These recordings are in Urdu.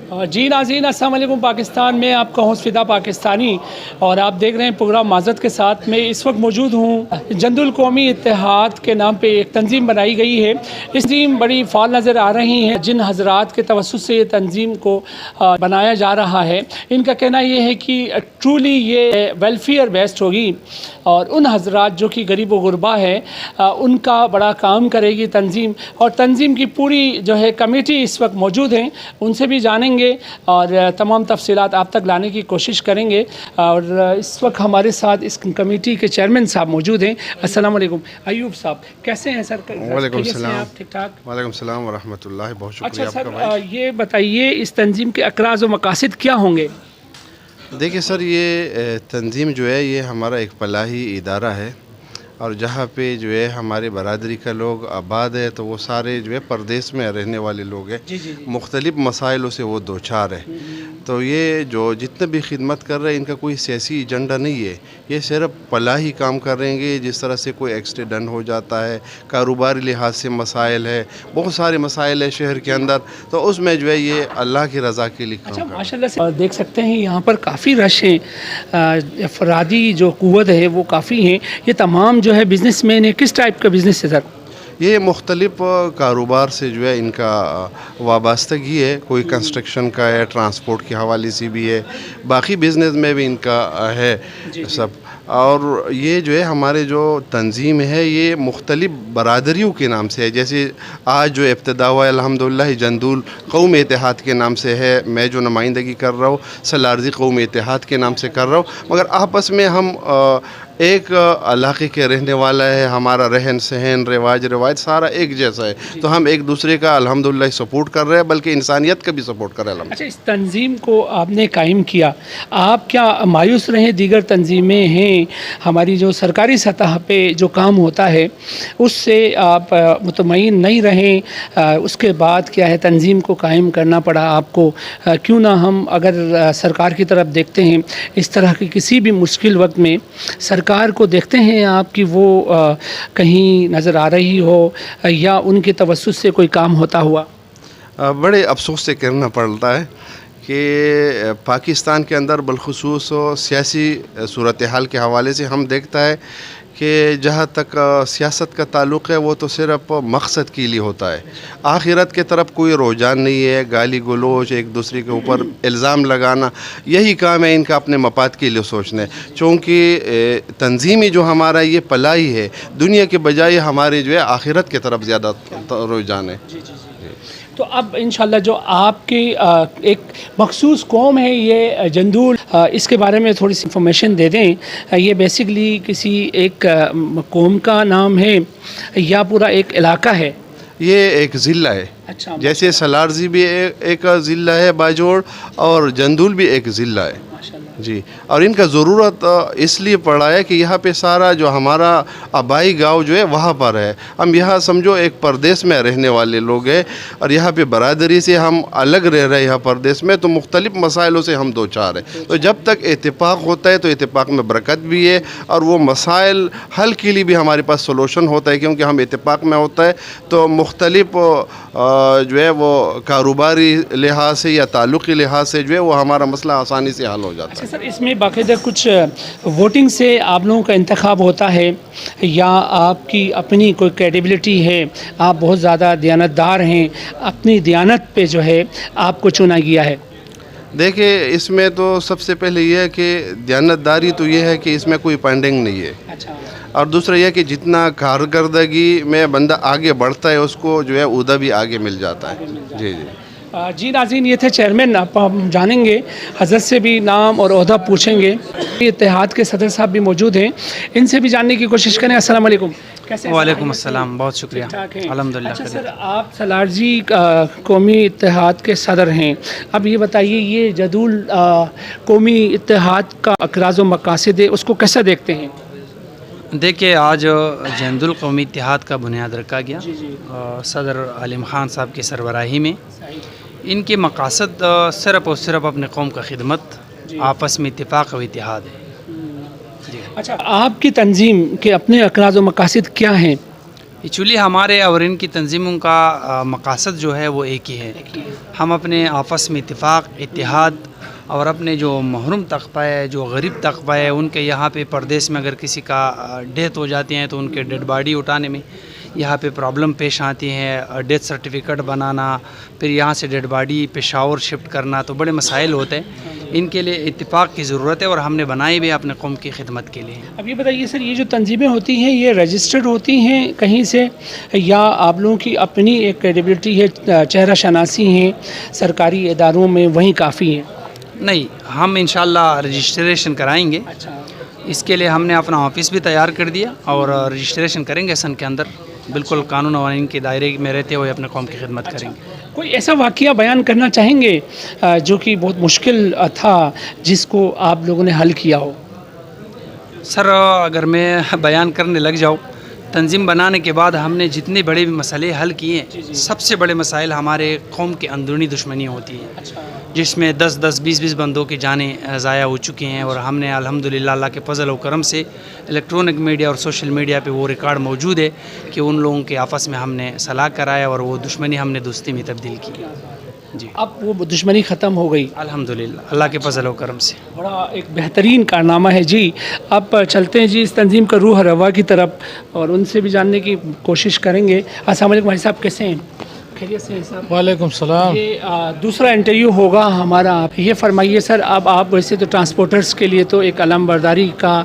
جی ناظرین السلام علیکم، پاکستان میں آپ کا ہوسٹ فدا پاکستانی اور آپ دیکھ رہے ہیں پروگرام معذرت کے ساتھ۔ میں اس وقت موجود ہوں جند القومی اتحاد کے نام پہ ایک تنظیم بنائی گئی ہے۔ اس تنظیم بڑی فعال نظر آ رہی ہیں جن حضرات کے توسط سے یہ تنظیم کو بنایا جا رہا ہے۔ ان کا کہنا یہ ہے کہ ٹرولی یہ ویلفیئر بیسڈ ہوگی اور ان حضرات جو کہ غریب و غربا ہے ان کا بڑا کام کرے گی تنظیم، اور تنظیم کی پوری جو ہے کمیٹی اس وقت موجود ہیں، ان سے بھی جانیں گے اور تمام تفصیلات آپ تک لانے کی کوشش کریں گے۔ اور اس وقت ہمارے ساتھ اس کمیٹی کے چیئرمین صاحب موجود ہیں۔ السلام علیکم ایوب صاحب، کیسے ہیں سر؟ وعلیکم السلام، ٹھیک ٹھاک؟ وعلیکم السلام ورحمۃ اللہ، بہت شکریہ اچھا آپ کا سر، یہ بتائیے اس تنظیم کے اقراض و مقاصد کیا ہوں گے؟ دیکھیے سر، یہ تنظیم جو ہے یہ ہمارا ایک فلاحی ادارہ ہے، اور جہاں پہ جو ہے ہمارے برادری کا لوگ آباد ہے تو وہ سارے جو ہے پردیس میں رہنے والے لوگ ہیں، مختلف مسائلوں سے وہ دوچار ہے۔ تو یہ جو جتنے بھی خدمت کر رہے ہیں ان کا کوئی سیاسی ایجنڈا نہیں ہے، یہ صرف فلاحی کام کریں گے۔ جس طرح سے کوئی ایکسیڈنٹ ہو جاتا ہے، کاروباری لحاظ سے مسائل ہے، بہت سارے مسائل ہے شہر کے اندر، تو اس میں جو ہے یہ اللہ کی رضا کے لیے کام کریں۔ ماشاء اللہ سے دیکھ سکتے ہیں یہاں پر کافی رش ہیں، افرادی جو قوت ہے وہ کافی ہیں۔ یہ تمام جو ہے بزنس مین ہے، کس ٹائپ کا بزنس ہے سر؟ یہ مختلف کاروبار سے جو ہے ان کا وابستگی ہے، کوئی کنسٹرکشن کا ہے، ٹرانسپورٹ کے حوالے سے بھی ہے، باقی بزنس میں بھی ان کا ہے سب۔ اور یہ جو ہے ہمارے جو تنظیم ہے یہ مختلف برادریوں کے نام سے ہے، جیسے آج جو ابتدا ہوا ہے الحمدللہ جند القومی اتحاد کے نام سے ہے، میں جو نمائندگی کر رہا ہوں سالارزی قومی اتحاد کے نام سے کر رہا ہوں، مگر آپس میں ہم ایک علاقے کے رہنے والا ہے، ہمارا رہن سہن رواج سارا ایک جیسا ہے، تو ہم ایک دوسرے کا الحمدللہ سپورٹ کر رہے ہیں، بلکہ انسانیت کا بھی سپورٹ کر رہے ہیں۔ اچھا، اس تنظیم کو آپ نے قائم کیا، آپ کیا مایوس رہے؟ دیگر تنظیمیں ہیں ہماری جو سرکاری سطح پہ جو کام ہوتا ہے اس سے آپ مطمئن نہیں رہیں؟ اس کے بعد کیا ہے تنظیم کو قائم کرنا پڑا آپ کو؟ کیوں نہ ہم اگر سرکار کی طرف دیکھتے ہیں اس طرح کی کسی بھی مشکل وقت میں سرکار کو دیکھتے ہیں آپ کی وہ کہیں نظر آ رہی ہو یا ان کے توسط سے کوئی کام ہوتا ہوا؟ بڑے افسوس سے کہنا پڑتا ہے کہ پاکستان کے اندر بالخصوص سیاسی صورتحال کے حوالے سے ہم دیکھتا ہے کہ جہاں تک سیاست کا تعلق ہے وہ تو صرف مقصد کے لیے ہوتا ہے، آخرت کے طرف کوئی رجحان نہیں ہے۔ گالی گلوچ، ایک دوسرے کے اوپر الزام لگانا، یہی کام ہے ان کا اپنے مفاد کے لیے سوچنا ہے۔ چونکہ تنظیمی جو ہمارا یہ پلائی ہے دنیا کے بجائے ہمارے جو ہے آخرت کی طرف زیادہ رجحان ہے۔ تو اب انشاءاللہ جو آپ کی ایک مخصوص قوم ہے یہ جندول، اس کے بارے میں تھوڑی سی انفارمیشن دے دیں۔ یہ بیسیکلی کسی ایک قوم کا نام ہے یا پورا ایک علاقہ ہے؟ یہ ایک ضلع ہے، اچھا، جیسے سالارزی بھی ایک ضلع ہے باجوڑ، اور جندول بھی ایک ضلع ہے جی۔ اور ان کا ضرورت اس لیے پڑا ہے کہ یہاں پہ سارا جو ہمارا آبائی گاؤں جو ہے وہاں پر ہے، ہم یہاں سمجھو ایک پردیس میں رہنے والے لوگ ہیں، اور یہاں پہ برادری سے ہم الگ رہ رہے ہیں یہاں پردیس میں، تو مختلف مسائلوں سے ہم دوچار ہیں۔ تو جب تک اتفاق ہوتا ہے تو اتفاق میں برکت بھی ہے، اور وہ مسائل حل کے لیے بھی ہمارے پاس سولوشن ہوتا ہے، کیونکہ ہم اتفاق میں ہوتا ہے تو مختلف جو ہے وہ کاروباری لحاظ سے یا تعلقی لحاظ سے جو ہے وہ ہمارا مسئلہ آسانی سے حل ہو جاتا ہے۔ سر، اس میں باقاعدہ کچھ ووٹنگ سے آپ لوگوں کا انتخاب ہوتا ہے یا آپ کی اپنی کوئی کریڈیبلٹی ہے، آپ بہت زیادہ دیانتدار ہیں، اپنی دیانت پہ جو ہے آپ کو چنا گیا ہے؟ دیکھیں، اس میں تو سب سے پہلے یہ ہے کہ دیانتداری تو یہ ہے کہ اس میں کوئی پینڈنگ نہیں ہے، اچھا، اور اور دوسرا یہ کہ جتنا کارکردگی میں بندہ آگے بڑھتا ہے اس کو جو ہے عہدہ بھی آگے مل جاتا ہے۔ جی جی جی ناظرین، یہ تھے چیئرمین، آپ ہم جانیں گے حضرت سے بھی نام اور عہدہ پوچھیں گے۔ اتحاد کے صدر صاحب بھی موجود ہیں، ان سے بھی جاننے کی کوشش کریں۔ السلام علیکم، کیسے ہیں؟ وعلیکم السلام، بہت شکریہ، الحمدللہ۔ اچھا سر، آپ سالارزی قومی اتحاد کے صدر ہیں، اب یہ بتائیے یہ جدول قومی اتحاد کا اقراض و مقاصد ہے، اس کو کیسا دیکھتے ہیں؟ دیکھیے، آج جند القومی اتحاد کا بنیاد رکھا گیا صدر عالم خان صاحب کی سربراہی میں۔ ان کے مقاصد صرف اور صرف اپنے قوم کا خدمت، آپس میں اتفاق و اتحاد ہے۔ اچھا، آپ کی تنظیم کے اپنے اقراض و مقاصد کیا ہیں؟ ایکچولی ہمارے اور ان کی تنظیموں کا مقاصد جو ہے وہ ایک ہی ہے. ہم اپنے آپس میں اتحاد اور اپنے جو محروم طبقہ ہے، جو غریب طبقہ ہے، ان کے یہاں پہ پردیس میں اگر کسی کا ڈیتھ ہو جاتی ہیں تو ان کے ڈیڈ باڈی اٹھانے میں یہاں پہ پرابلم پیش آتی ہیں. ڈیتھ سرٹیفکیٹ بنانا، پھر یہاں سے ڈیڈ باڈی پشاور شفٹ کرنا، تو بڑے مسائل ہوتے ہیں. ان کے لیے اتفاق کی ضرورت ہے اور ہم نے بنائی بھی اپنے قوم کی خدمت کے لیے. اب یہ بتائیے سر، یہ جو تنظیمیں ہوتی ہیں یہ رجسٹرڈ ہوتی ہیں کہیں سے، یا آپ لوگوں کی اپنی ایک کریڈیبلٹی ہے، چہرہ شناسی ہیں سرکاری اداروں میں، وہیں کافی ہیں؟ نہیں، ہم انشاءاللہ رجسٹریشن کرائیں گے. اچھا. اس کے لیے ہم نے اپنا آفس بھی تیار کر دیا اور رجسٹریشن کریں گے سن کے اندر. بالکل قانون و آئین کے دائرے میں رہتے ہوئے اپنے قوم کی خدمت کریں گے. کوئی ایسا واقعہ بیان کرنا چاہیں گے جو کہ بہت مشکل تھا، جس کو آپ لوگوں نے حل کیا ہو؟ سر اگر میں بیان کرنے لگ جاؤں، تنظیم بنانے کے بعد ہم نے جتنے بڑے مسئلے حل کیے ہیں، سب سے بڑے مسائل ہمارے قوم کے اندرونی دشمنی ہوتی ہے، جس میں 10-20 بندوں کی جانیں ضائع ہو چکی ہیں. اور ہم نے الحمدللہ اللہ کے فضل و کرم سے الیکٹرانک میڈیا اور سوشل میڈیا پہ وہ ریکارڈ موجود ہے کہ ان لوگوں کے آپس میں ہم نے صلاح کرایا اور وہ دشمنی ہم نے دوستی میں تبدیل کی. جی، اب وہ دشمنی ختم ہو گئی الحمدللہ اللہ کے فضل و کرم سے. بڑا ایک بہترین کارنامہ ہے. جی اب چلتے ہیں جی اس تنظیم کا روح روا کی طرف اور ان سے بھی جاننے کی کوشش کریں گے. السلام علیکم بھائی صاحب، کیسے ہیں؟ خیریت سے ہیں صاحب؟ وعلیکم السلام. یہ دوسرا انٹرویو ہوگا ہمارا. یہ فرمائیے سر، اب آپ ویسے تو ٹرانسپورٹرز کے لیے تو ایک علم برداری کا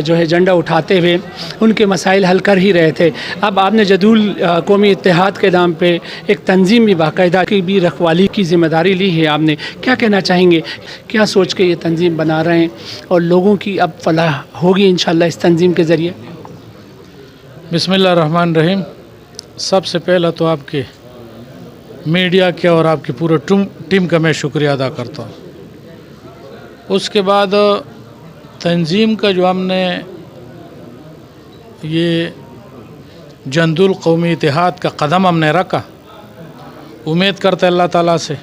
جو ہے جھنڈا اٹھاتے ہوئے ان کے مسائل حل کر ہی رہے تھے. اب آپ نے جدول قومی اتحاد کے نام پہ ایک تنظیم بھی باقاعدہ کی بھی رکھوالی کی ذمہ داری لی ہے. آپ نے کیا کہنا چاہیں گے؟ کیا سوچ کے یہ تنظیم بنا رہے ہیں اور لوگوں کی اب فلاح ہوگی انشاءاللہ اس تنظیم کے ذریعے؟ بسم اللہ الرحمن الرحیم. سب سے پہلا تو آپ کے میڈیا کے اور آپ کی پورے ٹیم کا میں شکریہ ادا کرتا ہوں. اس کے بعد تنظیم کا جو ہم نے یہ جندول قومی اتحاد کا قدم ہم نے رکھا، امید کرتے اللہ تعالیٰ سے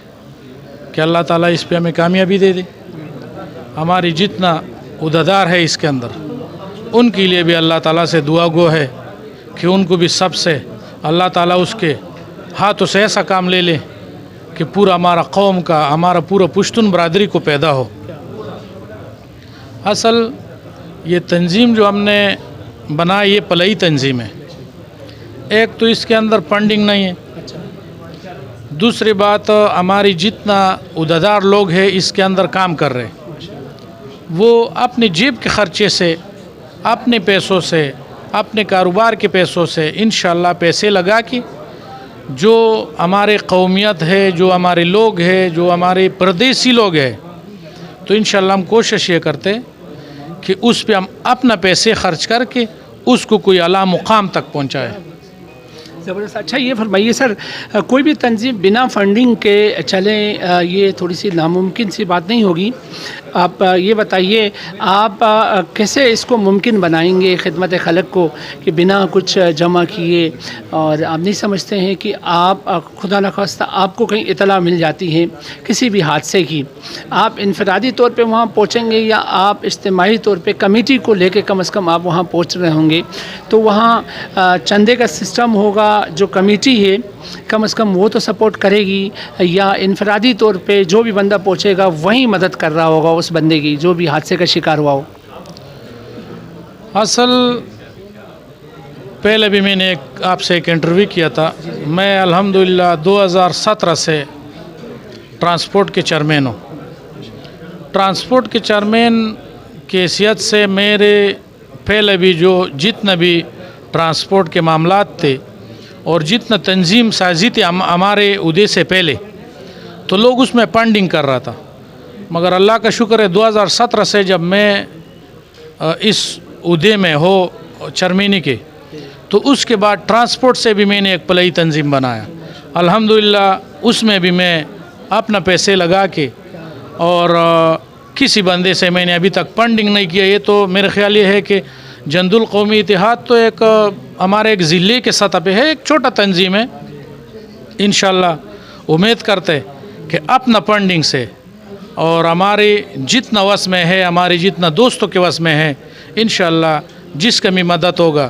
کہ اللہ تعالیٰ اس پہ ہمیں کامیابی دے دے. ہماری جتنا عہدیدار ہے اس کے اندر، ان کے لیے بھی اللہ تعالیٰ سے دعا گو ہے کہ ان کو بھی سب سے اللہ تعالیٰ اس کے ہاتھوں سے ایسا کام لے لے کہ پورا ہمارا قوم کا، ہمارا پورا پشتون برادری کو پیدا ہو. اصل یہ تنظیم جو ہم نے بنائی یہ پلئی تنظیم ہے. ایک تو اس کے اندر فنڈنگ نہیں ہے، دوسری بات ہماری جتنا عہدیدار لوگ ہیں اس کے اندر کام کر رہے وہ اپنی جیب کے خرچے سے، اپنے پیسوں سے، اپنے کاروبار کے پیسوں سے انشاءاللہ پیسے لگا کے جو ہمارے قومیت ہے، جو ہمارے لوگ ہیں، جو ہمارے پردیسی لوگ ہیں، تو انشاءاللہ ہم کوشش یہ کرتے کہ اس پہ ہم اپنا پیسے خرچ کر کے اس کو کوئی اعلیٰ مقام تک پہنچائے. زبردست. اچھا یہ فرمائیے سر، کوئی بھی تنظیم بنا فنڈنگ کے چلیں یہ تھوڑی سی ناممکن سی بات نہیں ہوگی. آپ یہ بتائیے آپ کیسے اس کو ممکن بنائیں گے خدمت خلق کو کہ بنا کچھ جمع کیے؟ اور آپ نہیں سمجھتے ہیں کہ آپ خدا نخواستہ آپ کو کہیں اطلاع مل جاتی ہے کسی بھی حادثے کی، آپ انفرادی طور پہ وہاں پہنچیں گے یا آپ اجتماعی طور پہ کمیٹی کو لے کے کم از کم آپ وہاں پہنچ رہے ہوں گے؟ تو وہاں چندے کا سسٹم ہوگا، جو کمیٹی ہے کم از کم وہ تو سپورٹ کرے گی، یا انفرادی طور پہ جو بھی بندہ پہنچے گا وہیں مدد کر رہا ہوگا اس بندے کی جو بھی حادثے کا شکار ہوا ہو؟ اصل پہلے بھی میں نے آپ سے ایک انٹرویو کیا تھا. میں الحمدللہ 2017 سے ٹرانسپورٹ کے چیئرمین ہوں. ٹرانسپورٹ کے چیئرمین کی حیثیت سے میرے پہلے بھی جو جتنا بھی ٹرانسپورٹ کے معاملات تھے اور جتنا تنظیم سازی تھی ہمارے عہدے سے پہلے، تو لوگ اس میں فنڈنگ کر رہا تھا. مگر اللہ کا شکر ہے 2017 سے جب میں اس عہدے میں ہو چیئرمینی کے، تو اس کے بعد ٹرانسپورٹ سے بھی میں نے ایک پلئی تنظیم بنایا. الحمدللہ اس میں بھی میں اپنا پیسے لگا کے اور کسی بندے سے میں نے ابھی تک فنڈنگ نہیں کیا. یہ تو میرے خیال یہ ہے کہ جندول قومی اتحاد تو ایک ہمارے ایک ضلع کے سطح پہ ہے، ایک چھوٹا تنظیم ہے. انشاءاللہ امید کرتے کہ اپنا فنڈنگ سے اور ہمارے جتنا وس میں ہے، ہمارے جتنا دوستوں کے وس میں ہے، انشاءاللہ جس کا بھی مدد ہوگا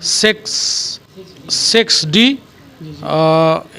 6D,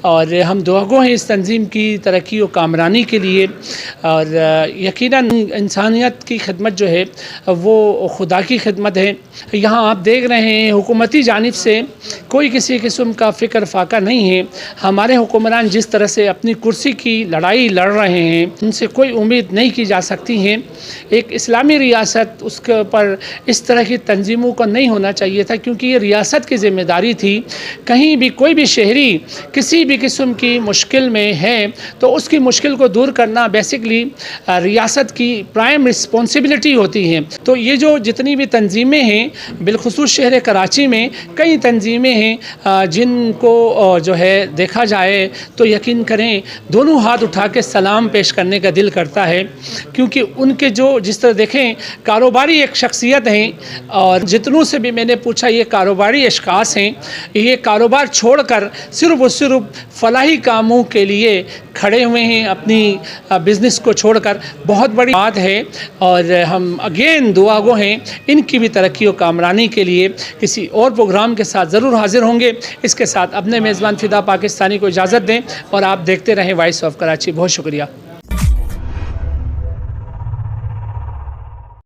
اور ہم دعاگو ہیں اس تنظیم کی ترقی و کامرانی کے لیے، اور یقیناً انسانیت کی خدمت جو ہے وہ خدا کی خدمت ہے۔ یہاں آپ دیکھ رہے ہیں حکومتی جانب سے کوئی کسی قسم کا فکر فاقہ نہیں ہے۔ ہمارے حکمران جس طرح سے اپنی کرسی کی لڑائی لڑ رہے ہیں، ان سے کوئی امید نہیں کی جا سکتی ہے۔ ایک اسلامی ریاست، اس کے اوپر اس طرح کی تنظیموں کو نہیں ہونا چاہیے تھا، کیونکہ یہ ریاست کی ذمہ داری تھی۔ کہیں بھی کوئی بھی شہری کسی بھی قسم کی مشکل میں ہے تو اس کی مشکل کو دور کرنا بیسکلی ریاست کی پرائم رسپانسبلٹی ہوتی ہے۔ تو یہ جو جتنی بھی تنظیمیں ہیں، بالخصوص شہر کراچی میں کئی تنظیمیں ہیں جن کو جو ہے دیکھا جائے تو یقین کریں دونوں ہاتھ اٹھا کے سلام پیش کرنے کا دل کرتا ہے، کیونکہ ان کے جو جس طرح دیکھیں کاروباری ایک شخصیت ہیں، اور جتنوں سے بھی میں نے پوچھا یہ کاروباری اشخاص ہیں، یہ کاروبار چھوڑ کر صرف و صرف فلاحی کاموں کے لیے کھڑے ہوئے ہیں، اپنی بزنس کو چھوڑ کر۔ بہت بڑی بات ہے، اور ہم اگین دعا گو ہیں ان کی بھی ترقی و کامرانی کے لیے۔ کسی اور پروگرام کے ساتھ ضرور حاضر ہوں گے۔ اس کے ساتھ اپنے میزبان فدا پاکستانی کو اجازت دیں، اور آپ دیکھتے رہیں وائس آف کراچی۔ بہت شکریہ۔